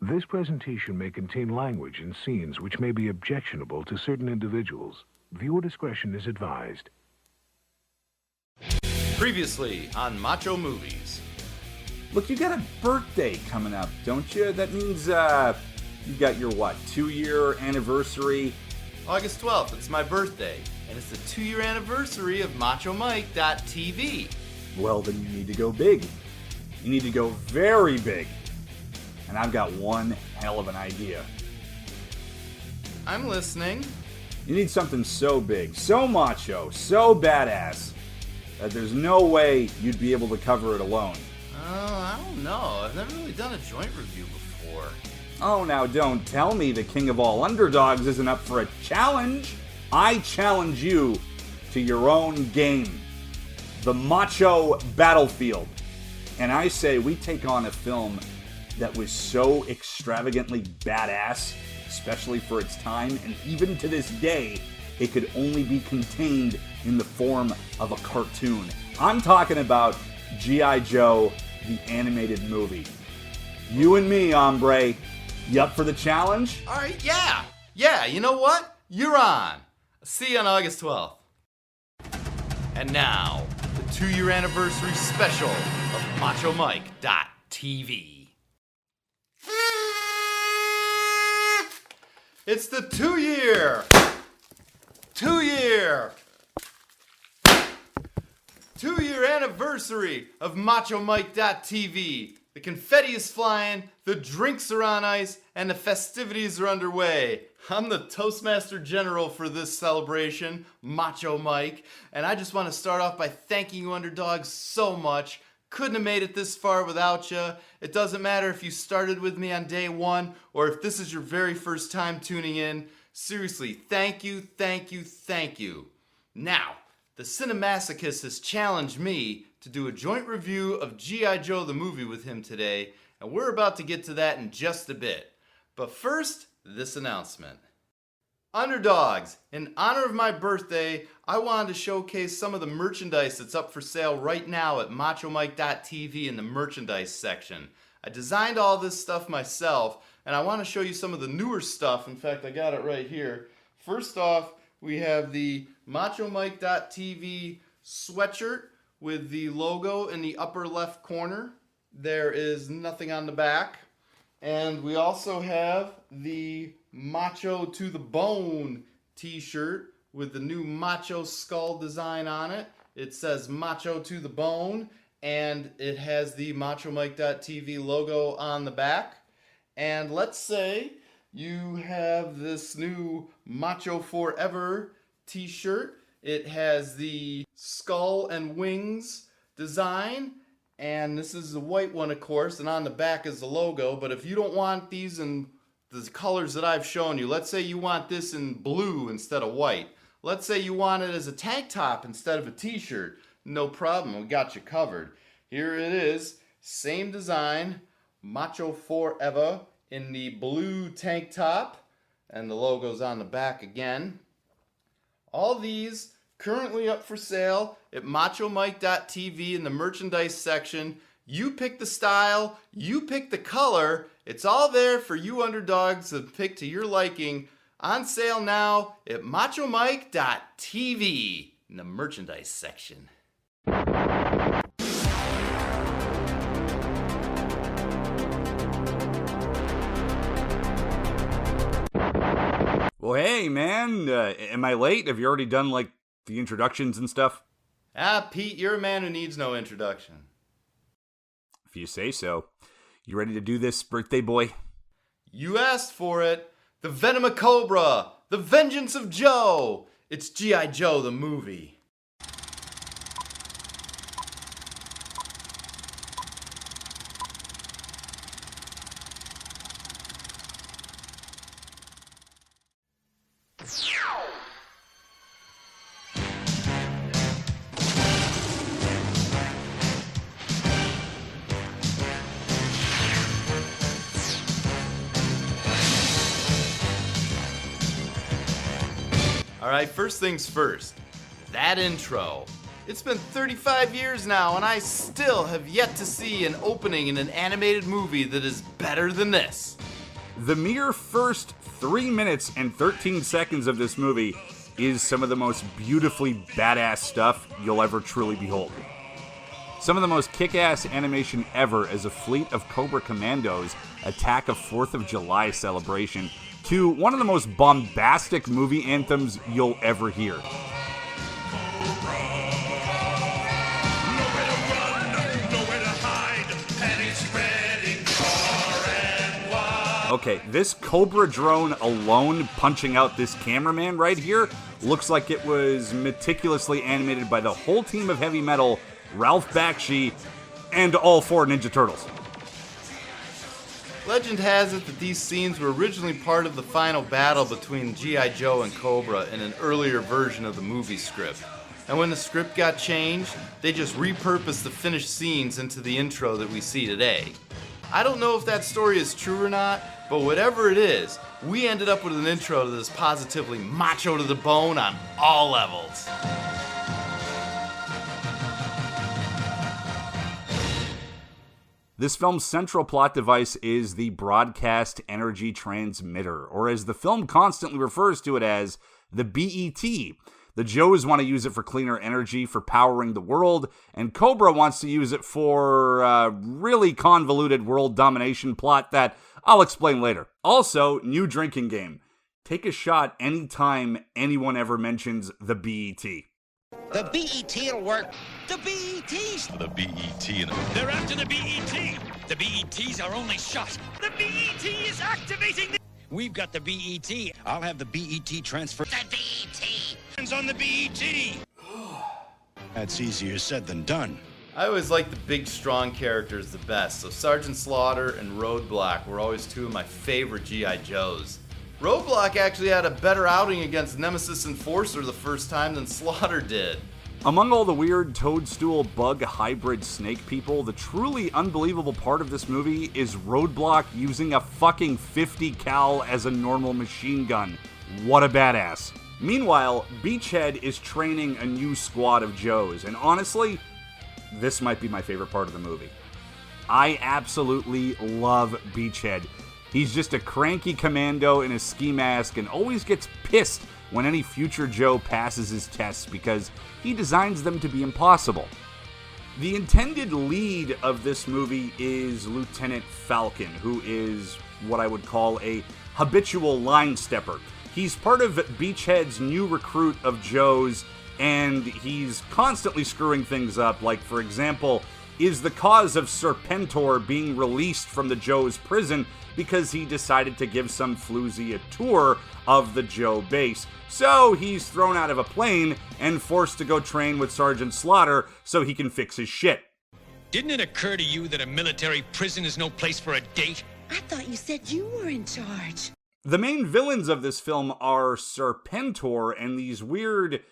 This presentation may contain language and scenes which may be objectionable to certain individuals. Viewer discretion is advised. Previously on Macho Movies. Look, you got a birthday coming up, don't you? That means, you got your, 2-year anniversary? August 12th, it's my birthday, and it's the 2-year anniversary of Macho Mike.tv. Well, then you need to go big. You need to go very big. And I've got one hell of an idea. I'm listening. You need something so big, so macho, so badass, that there's no way you'd be able to cover it alone. I don't know. I've never really done a joint review before. Oh, now don't tell me the king of all underdogs isn't up for a challenge. I challenge you to your own game, the Macho Battlefield. And I say we take on a film that was so extravagantly badass, especially for its time, and even to this day, it could only be contained in the form of a cartoon. I'm talking about G.I. Joe, the animated movie. You and me, hombre. You up for the challenge? All right, yeah, you know what? You're on. See you on August 12th. And now, the 2-year anniversary special of Macho Mike.tv. It's the 2-year anniversary of Macho Mike.tv. The confetti is flying, the drinks are on ice, and the festivities are underway. I'm the Toastmaster General for this celebration, Macho Mike, and I just want to start off by thanking you underdogs so much. Couldn't have made it this far without you. It doesn't matter if you started with me on day one or if this is your very first time tuning in. Seriously, thank you. Now, the Cinemasochist has challenged me to do a joint review of G.I. Joe the movie with him today, and we're about to get to that in just a bit. But first, this announcement. Underdogs, in honor of my birthday, I wanted to showcase some of the merchandise that's up for sale right now at MachoMike.tv in the merchandise section. I designed all this stuff myself, and I want to show you some of the newer stuff. In fact, I got it right here. First off, we have the MachoMike.tv sweatshirt with the logo in the upper left corner. There is nothing on the back. And we also have the Macho to the Bone t-shirt with the new Macho skull design on it. It says Macho to the Bone, and it has the MachoMike.tv logo on the back. And let's say you have this new Macho Forever t-shirt. It has the skull and wings design, and this is the white one, of course, and on the back is the logo. But if you don't want these in the colors that I've shown you, let's say you want this in blue instead of white. Let's say you want it as a tank top instead of a t-shirt. No problem, we got you covered. Here it is, same design, Macho Forever in the blue tank top, and the logo's on the back again. All these currently up for sale at MachoMike.tv in the merchandise section. You pick the style, you pick the color. It's all there for you underdogs to pick to your liking. On sale now at MachoMike.tv in the merchandise section. Well, hey, man, am I late? Have you already done, the introductions and stuff? Pete, you're a man who needs no introduction. If you say so. You ready to do this, birthday boy? You asked for it. The Venom of Cobra. The Vengeance of Joe. It's G.I. Joe the movie. Alright, first things first. That intro. It's been 35 years now, and I still have yet to see an opening in an animated movie that is better than this. The mere first 3 minutes and 13 seconds of this movie is some of the most beautifully badass stuff you'll ever truly behold. Some of the most kick-ass animation ever as a fleet of Cobra Commandos attack a 4th of July celebration to one of the most bombastic movie anthems you'll ever hear. Okay, this Cobra drone alone punching out this cameraman right here looks like it was meticulously animated by the whole team of Heavy Metal, Ralph Bakshi, and all 4 Ninja Turtles. Legend has it that these scenes were originally part of the final battle between G.I. Joe and Cobra in an earlier version of the movie script. And when the script got changed, they just repurposed the finished scenes into the intro that we see today. I don't know if that story is true or not, but whatever it is, we ended up with an intro that is positively macho to the bone on all levels. This film's central plot device is the broadcast energy transmitter, or as the film constantly refers to it as, the BET. The Joes want to use it for cleaner energy, for powering the world, and Cobra wants to use it for a really convoluted world domination plot that I'll explain later. Also, new drinking game. Take a shot anytime anyone ever mentions the BET. The BET'll work. The BET's. The BET. They're after the BET. The BET's our only shot. The BET is activating the... We've got the BET. I'll have the BET transfer. The BET. Hands on the BET. That's easier said than done. I always liked the big, strong characters the best, so Sergeant Slaughter and Roadblock were always 2 of my favorite G.I. Joes. Roadblock actually had a better outing against Nemesis Enforcer the first time than Slaughter did. Among all the weird toadstool bug hybrid snake people, the truly unbelievable part of this movie is Roadblock using a fucking 50 cal as a normal machine gun. What a badass. Meanwhile, Beachhead is training a new squad of Joes, and honestly, this might be my favorite part of the movie. I absolutely love Beachhead. He's just a cranky commando in a ski mask and always gets pissed when any future Joe passes his tests because he designs them to be impossible. The intended lead of this movie is Lieutenant Falcon, who is what I would call a habitual line stepper. He's part of Beachhead's new recruit of Joes, and he's constantly screwing things up, like, for example, is the cause of Serpentor being released from the Joe's prison because he decided to give some floozy a tour of the Joe base. So he's thrown out of a plane and forced to go train with Sergeant Slaughter so he can fix his shit. Didn't it occur to you that a military prison is no place for a date? I thought you said you were in charge. The main villains of this film are Serpentor and these weird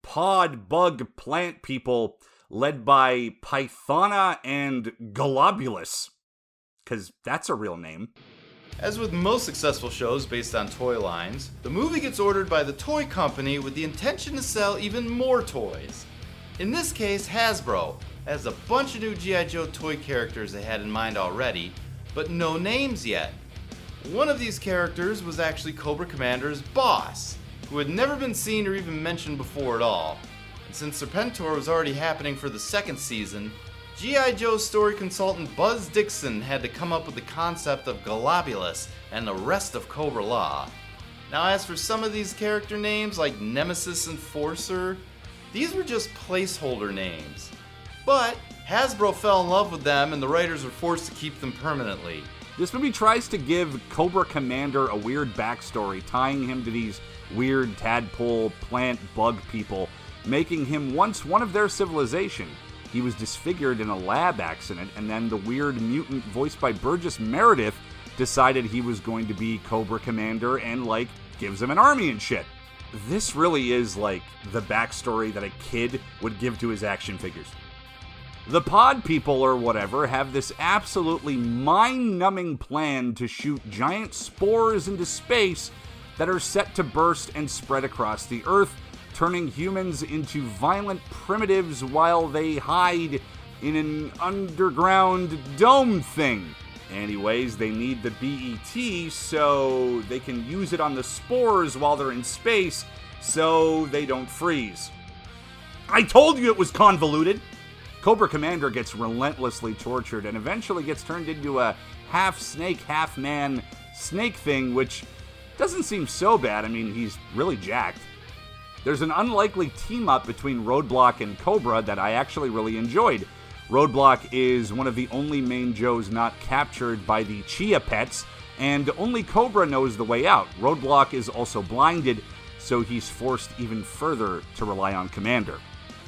pod bug plant people led by Pythona and Globulus, because that's a real name. As with most successful shows based on toy lines, the movie gets ordered by the toy company with the intention to sell even more toys. In this case, Hasbro has a bunch of new G.I. Joe toy characters they had in mind already, but no names yet. One of these characters was actually Cobra Commander's boss, who had never been seen or even mentioned before at all. And since Serpentor was already happening for the 2nd season, G.I. Joe story consultant Buzz Dixon had to come up with the concept of Globulus and the rest of Cobra Law. Now, as for some of these character names like Nemesis Enforcer, these were just placeholder names. But Hasbro fell in love with them and the writers were forced to keep them permanently. This movie tries to give Cobra Commander a weird backstory, tying him to these weird tadpole plant bug people, making him once one of their civilization. He was disfigured in a lab accident, and then the weird mutant voiced by Burgess Meredith decided he was going to be Cobra Commander and, like, gives him an army and shit. This really is, like, the backstory that a kid would give to his action figures. The pod people, or whatever, have this absolutely mind-numbing plan to shoot giant spores into space that are set to burst and spread across the Earth, turning humans into violent primitives while they hide in an underground dome thing. Anyways, they need the BET so they can use it on the spores while they're in space so they don't freeze. I told you it was convoluted! Cobra Commander gets relentlessly tortured and eventually gets turned into a half-snake, half-man snake thing, which doesn't seem so bad. I mean, he's really jacked. There's an unlikely team-up between Roadblock and Cobra that I actually really enjoyed. Roadblock is one of the only main Joes not captured by the Chia Pets, and only Cobra knows the way out. Roadblock is also blinded, so he's forced even further to rely on Commander.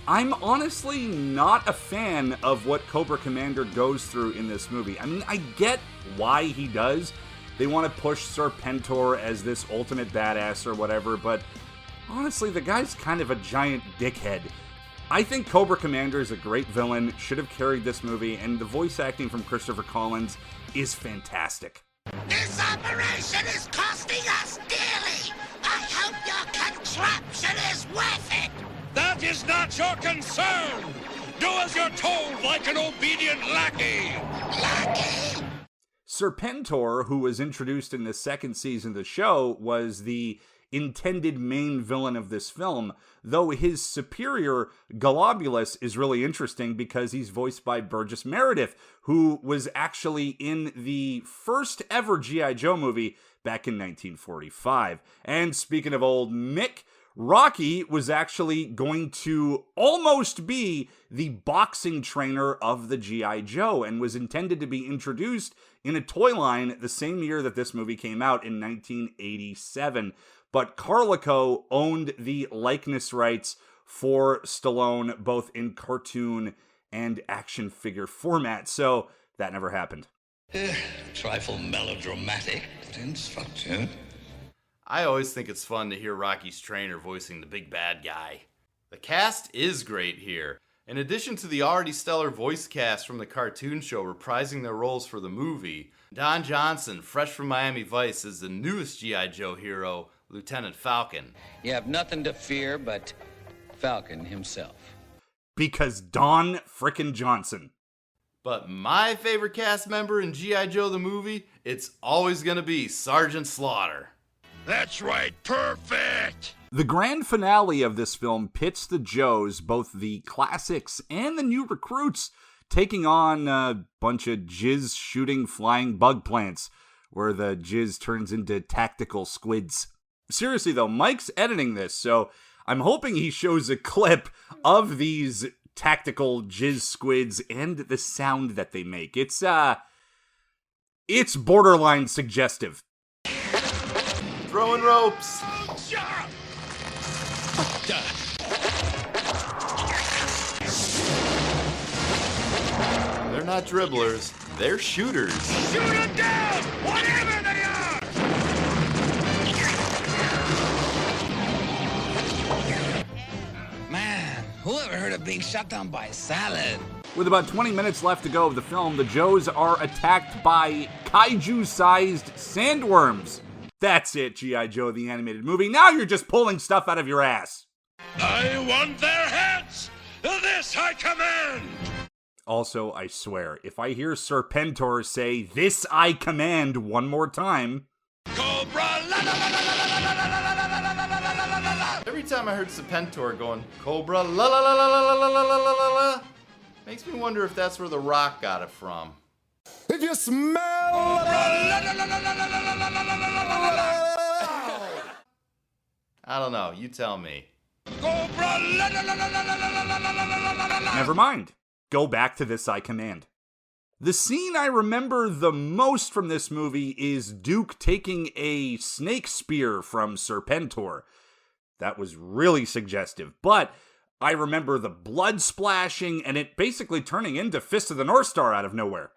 I'm honestly not a fan of what Cobra Commander goes through in this movie. I mean, I get why he does. They want to push Serpentor as this ultimate badass or whatever, but honestly, the guy's kind of a giant dickhead. I think Cobra Commander is a great villain, should have carried this movie, and the voice acting from Christopher Collins is fantastic. This operation is costing us dearly. I hope your contraption is worth it. That is not your concern. Do as you're told, like an obedient lackey. Lucky. Serpentor, who was introduced in the second season of the show, was the intended main villain of this film, though his superior, Globulus, is really interesting because he's voiced by Burgess Meredith, who was actually in the first ever G.I. Joe movie back in 1945. And speaking of old Mick, Rocky was actually going to almost be the boxing trainer of the G.I. Joe and was intended to be introduced in a toy line the same year that this movie came out in 1987. But Carlico owned the likeness rights for Stallone both in cartoon and action figure format, so that never happened. Trifle melodramatic, but instructive. I always think it's fun to hear Rocky's trainer voicing the big bad guy. The cast is great here. In addition to the already stellar voice cast from the cartoon show reprising their roles for the movie, Don Johnson, fresh from Miami Vice, is the newest G.I. Joe hero, Lieutenant Falcon. You have nothing to fear but Falcon himself. Because Don frickin' Johnson. But my favorite cast member in G.I. Joe the movie, it's always gonna be Sergeant Slaughter. That's right, perfect. The grand finale of this film pits the Joes, both the classics and the new recruits, taking on a bunch of jizz-shooting flying bug plants, where the jizz turns into tactical squids. Seriously though, Mike's editing this, so I'm hoping he shows a clip of these tactical jizz squids and the sound that they make. It's borderline suggestive. Throwing ropes. They're not dribblers, they're shooters. Shoot them down, whatever they are. Man, who ever heard of being shot down by a salad? With about 20 minutes left to go of the film, the Joes are attacked by kaiju-sized sandworms. That's it, G.I. Joe the animated movie. Now you're just pulling stuff out of your ass. I want their heads. This I command. Also, I swear, if I hear Serpentor say, "This I command," one more time... Cobra la la la la la la la la la la la la la. Every time I heard Serpentor going, Cobra la la la la la la la la la la la, makes me wonder if that's where The Rock got it from. If you smell I don't know, you tell me. Never mind. Go back to This I Command. The scene I remember the most from this movie is Duke taking a snake spear from Serpentor. That was really suggestive, but I remember the blood splashing and it basically turning into Fist of the North Star out of nowhere.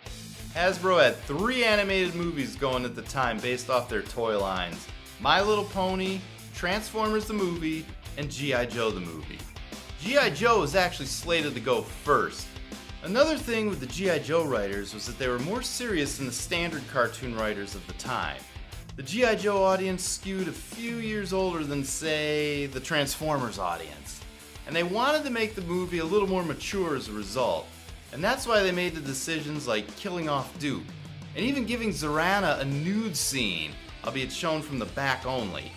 Hasbro had 3 animated movies going at the time based off their toy lines. My Little Pony, Transformers the movie, and G.I. Joe the movie. G.I. Joe was actually slated to go first. Another thing with the G.I. Joe writers was that they were more serious than the standard cartoon writers of the time. The G.I. Joe audience skewed a few years older than, say, the Transformers audience. And they wanted to make the movie a little more mature as a result. And that's why they made the decisions like killing off Duke. and even giving Zorana a nude scene, albeit shown from the back only.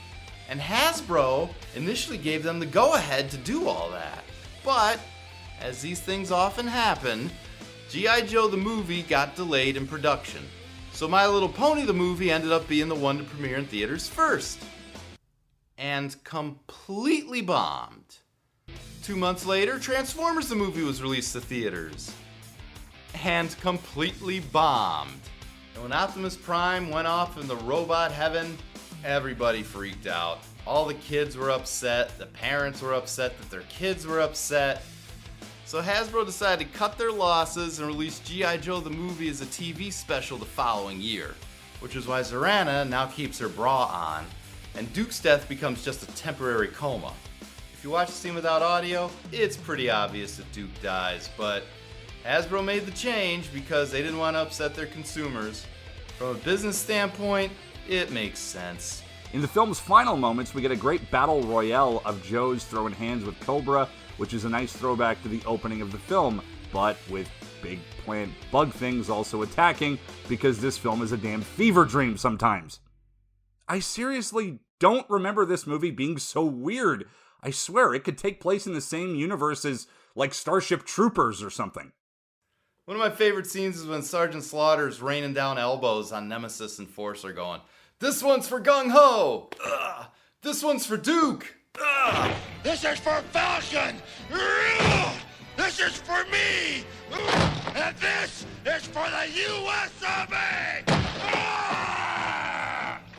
And Hasbro initially gave them the go-ahead to do all that. But, as these things often happen, G.I. Joe the movie got delayed in production. So My Little Pony the movie ended up being the one to premiere in theaters first. And completely bombed. 2 months later, Transformers the movie was released to theaters. And completely bombed. And when Optimus Prime went off in the robot heaven, everybody freaked out. All the kids were upset, the parents were upset that their kids were upset. So Hasbro decided to cut their losses and release G.I. Joe the movie as a TV special the following year, which is why Zorana now keeps her bra on, and Duke's death becomes just a temporary coma. If you watch the scene without audio, it's pretty obvious that Duke dies, but Hasbro made the change because they didn't want to upset their consumers. From a business standpoint, it makes sense. In the film's final moments, we get a great battle royale of Joe's throwing hands with Cobra, which is a nice throwback to the opening of the film, but with big plant bug things also attacking, because this film is a damn fever dream sometimes. I seriously don't remember this movie being so weird. I swear, it could take place in the same universe as, like, Starship Troopers or something. One of my favorite scenes is when Sergeant Slaughter's raining down elbows on Nemesis and Forcer going, "This one's for Gung Ho! Ugh. This one's for Duke! Ugh. This is for Falcon! This is for me! And this is for the U.S. Army!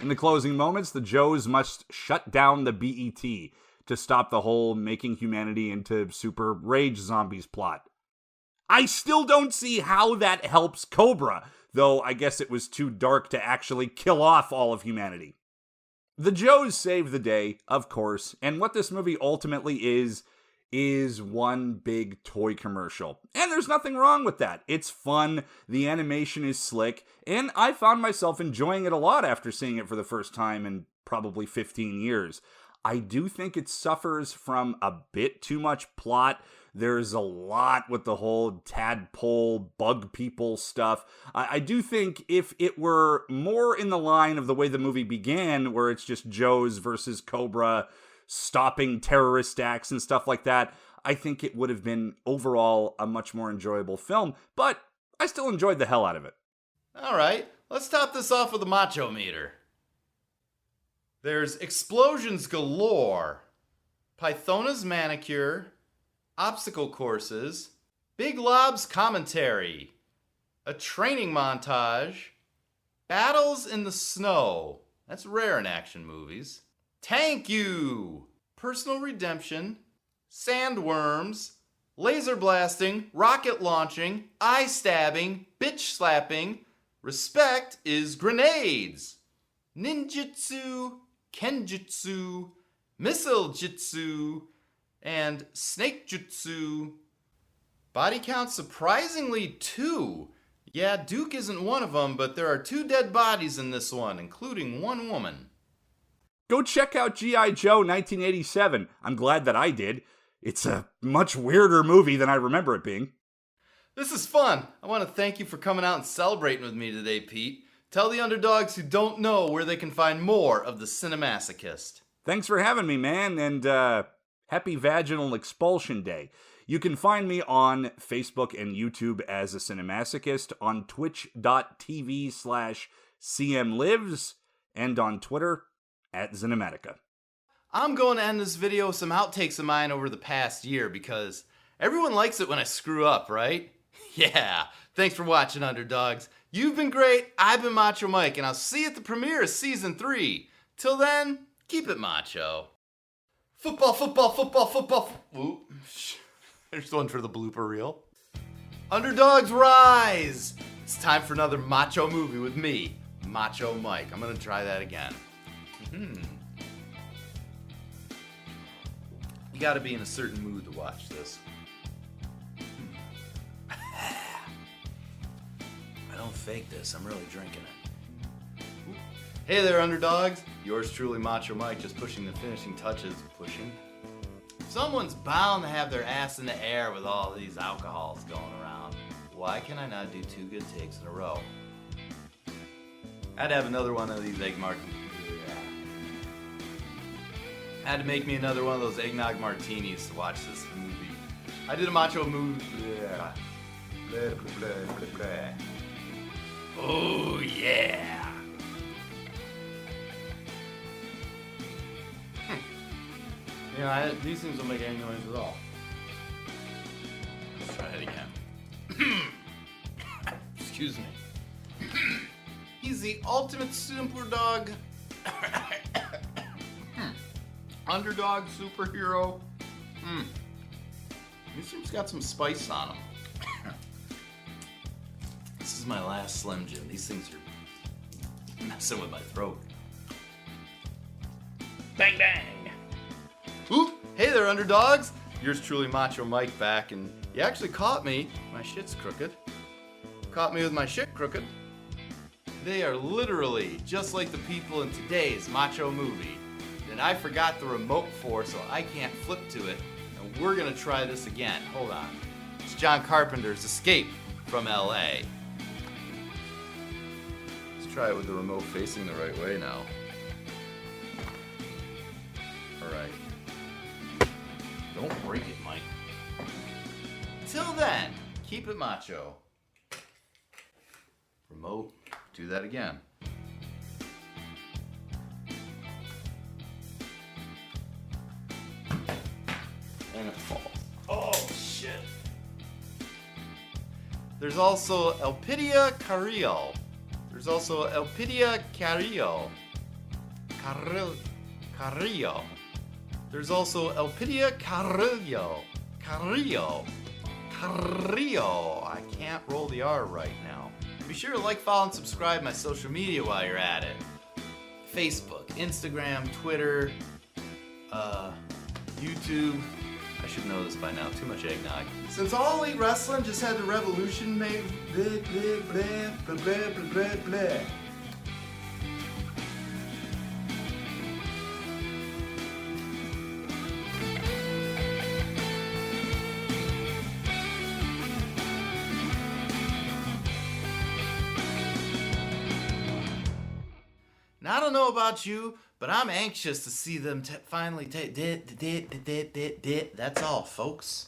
In the closing moments, the Joes must shut down the BET to stop the whole making humanity into super rage zombies plot. I still don't see how that helps Cobra, though I guess it was too dark to actually kill off all of humanity. The Joes save the day, of course, and what this movie ultimately is one big toy commercial. And there's nothing wrong with that. It's fun, the animation is slick, and I found myself enjoying it a lot after seeing it for the first time in probably 15 years. I do think it suffers from a bit too much plot. There's a lot with the whole tadpole, bug people stuff. I do think if it were more in the line of the way the movie began, where it's just Joes versus Cobra, stopping terrorist acts and stuff like that, I think it would have been overall a much more enjoyable film, but I still enjoyed the hell out of it. Alright, let's top this off with a macho meter. There's explosions galore, Pythona's manicure, obstacle courses, Big Lob's commentary, a training montage, battles in the snow, that's rare in action movies, Tank You, personal redemption, sandworms, laser blasting, rocket launching, eye stabbing, bitch slapping, respect is grenades, ninjutsu, kenjutsu, missile jutsu, and snake jutsu. Body count surprisingly 2. Yeah, Duke isn't one of them, but there are 2 dead bodies in this one, including one woman. Go check out G.I. Joe 1987. I'm glad that I did. It's a much weirder movie than I remember it being. This is fun. I want to thank you for coming out and celebrating with me today, Pete. Tell the underdogs who don't know where they can find more of the Cinemasochist. Thanks for having me, man, and happy Vaginal Expulsion Day. You can find me on Facebook and YouTube as a Cinemasochist, on twitch.tv/CMLives, and on Twitter @Cinematica. I'm going to end this video with some outtakes of mine over the past year because everyone likes it when I screw up, right? Yeah, thanks for watching, underdogs. You've been great, I've been Macho Mike, and I'll see you at the premiere of Season 3. Till then, keep it macho. Football, football, football, football. Ooh, there's one for the blooper reel. Underdogs rise! It's time for another macho movie with me, Macho Mike. I'm gonna try that again. You gotta be in a certain mood to watch this. I don't fake this, I'm really drinking it. Hey there, underdogs. Yours truly, Macho Mike, just pushing the finishing touches. Someone's bound to have their ass in the air with all these alcohols going around. Why can I not do 2 good takes in a row? I'd have another one of these egg martinis. Had to make me another one of those eggnog martinis to watch this movie. I did a macho movie. Oh yeah. You know, these things don't make any noise at all. Let's try it again. Excuse me. He's the ultimate super dog. Underdog superhero. This one's got some spice on him. This is my last Slim Jim. These things are messing with my throat. Bang bang! Oop! Hey there, underdogs! Yours truly, Macho Mike, back, and you actually caught me. My shit's crooked. Caught me with my shit crooked. They are literally just like the people in today's Macho movie. And I forgot the remote for, so I can't flip to it. And we're gonna try this again. Hold on. It's John Carpenter's Escape from LA. Let's try it with the remote facing the right way now. Alright. Don't break it, Mike. Till then, keep it macho. Remote, do that again. And it falls. Oh, shit. There's also Elpidia Carrillo. There's also Elpidia Carrillo. Carrillo. There's also Elpidia Carrillo. Carrillo. I can't roll the R right now. Be sure to like, follow, and subscribe my social media while you're at it. Facebook, Instagram, Twitter, YouTube. I should know this by now. Too much eggnog. Since All Elite Wrestling just had the revolution made. Blah, blah, blah, blah, blah, blah, blah. Now, I don't know about you, but I'm anxious to see them finally take. That's all, folks.